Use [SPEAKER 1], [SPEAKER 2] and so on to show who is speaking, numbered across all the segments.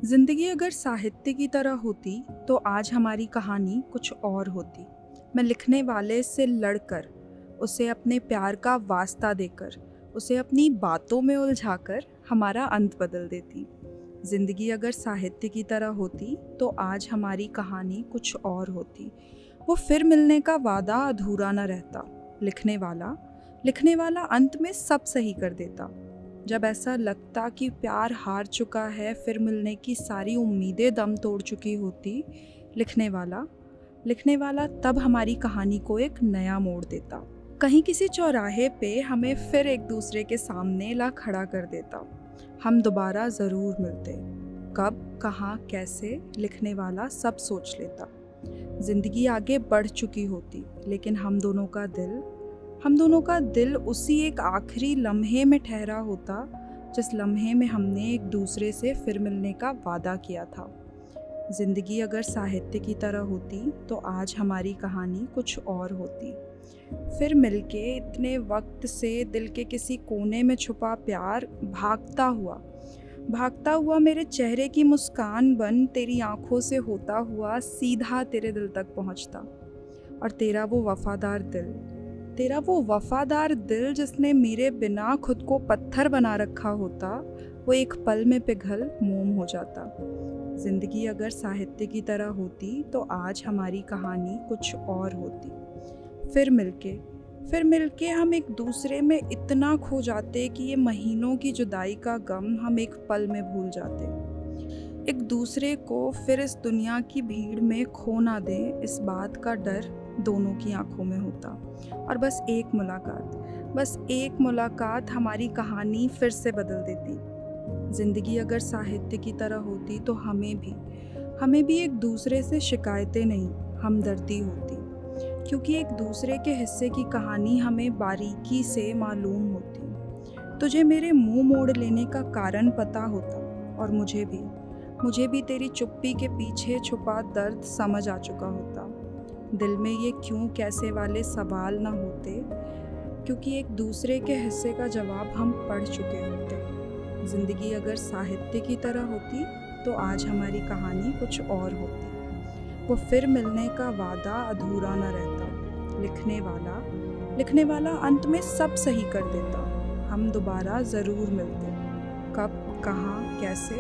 [SPEAKER 1] जिंदगी अगर साहित्य की तरह होती तो आज हमारी कहानी कुछ और होती। मैं लिखने वाले से लड़कर, उसे अपने प्यार का वास्ता देकर, उसे अपनी बातों में उलझाकर हमारा अंत बदल देती। जिंदगी अगर साहित्य की तरह होती तो आज हमारी कहानी कुछ और होती। वो फिर मिलने का वादा अधूरा न रहता। लिखने वाला अंत में सब सही कर देता। जब ऐसा लगता कि प्यार हार चुका है, फिर मिलने की सारी उम्मीदें दम तोड़ चुकी होती, लिखने वाला तब हमारी कहानी को एक नया मोड़ देता। कहीं किसी चौराहे पे हमें फिर एक दूसरे के सामने ला खड़ा कर देता। हम दोबारा ज़रूर मिलते। कब, कहाँ, कैसे, लिखने वाला सब सोच लेता। जिंदगी आगे बढ़ चुकी होती, लेकिन हम दोनों का दिल उसी एक आखिरी लम्हे में ठहरा होता, जिस लम्हे में हमने एक दूसरे से फिर मिलने का वादा किया था। जिंदगी अगर साहित्य की तरह होती तो आज हमारी कहानी कुछ और होती। फिर मिलके इतने वक्त से दिल के किसी कोने में छुपा प्यार भागता हुआ मेरे चेहरे की मुस्कान बन तेरी आंखों से होता हुआ सीधा तेरे दिल तक पहुंचता। और तेरा वो वफादार दिल जिसने मेरे बिना खुद को पत्थर बना रखा होता, वो एक पल में पिघल मोम हो जाता। जिंदगी अगर साहित्य की तरह होती तो आज हमारी कहानी कुछ और होती। फिर मिलके हम एक दूसरे में इतना खो जाते कि ये महीनों की जुदाई का गम हम एक पल में भूल जाते। एक दूसरे को फिर इस दुनिया की भीड़ में खो ना दें, इस बात का डर दोनों की आंखों में होता। और बस एक मुलाकात हमारी कहानी फिर से बदल देती। जिंदगी अगर साहित्य की तरह होती तो हमें भी एक दूसरे से शिकायतें नहीं, हमदर्दी होती। क्योंकि एक दूसरे के हिस्से की कहानी हमें बारीकी से मालूम होती। तुझे मेरे मुंह मोड़ लेने का कारण पता होता, और मुझे भी तेरी चुप्पी के पीछे छुपा दर्द समझ आ चुका होता। दिल में ये क्यों कैसे वाले सवाल ना होते, क्योंकि एक दूसरे के हिस्से का जवाब हम पढ़ चुके होते। जिंदगी अगर साहित्य की तरह होती तो आज हमारी कहानी कुछ और होती। वो फिर मिलने का वादा अधूरा न रहता। लिखने वाला अंत में सब सही कर देता। हम दोबारा ज़रूर मिलते। कब, कहाँ, कैसे,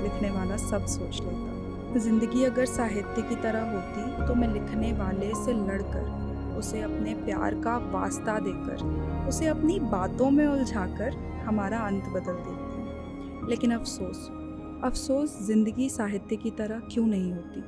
[SPEAKER 1] लिखने वाला सब सोच लेता। जिंदगी अगर साहित्य की तरह होती तो मैं लिखने वाले से लड़कर, उसे अपने प्यार का वास्ता देकर, उसे अपनी बातों में उलझाकर हमारा अंत बदल देती। लेकिन अफसोस, जिंदगी साहित्य की तरह क्यों नहीं होती।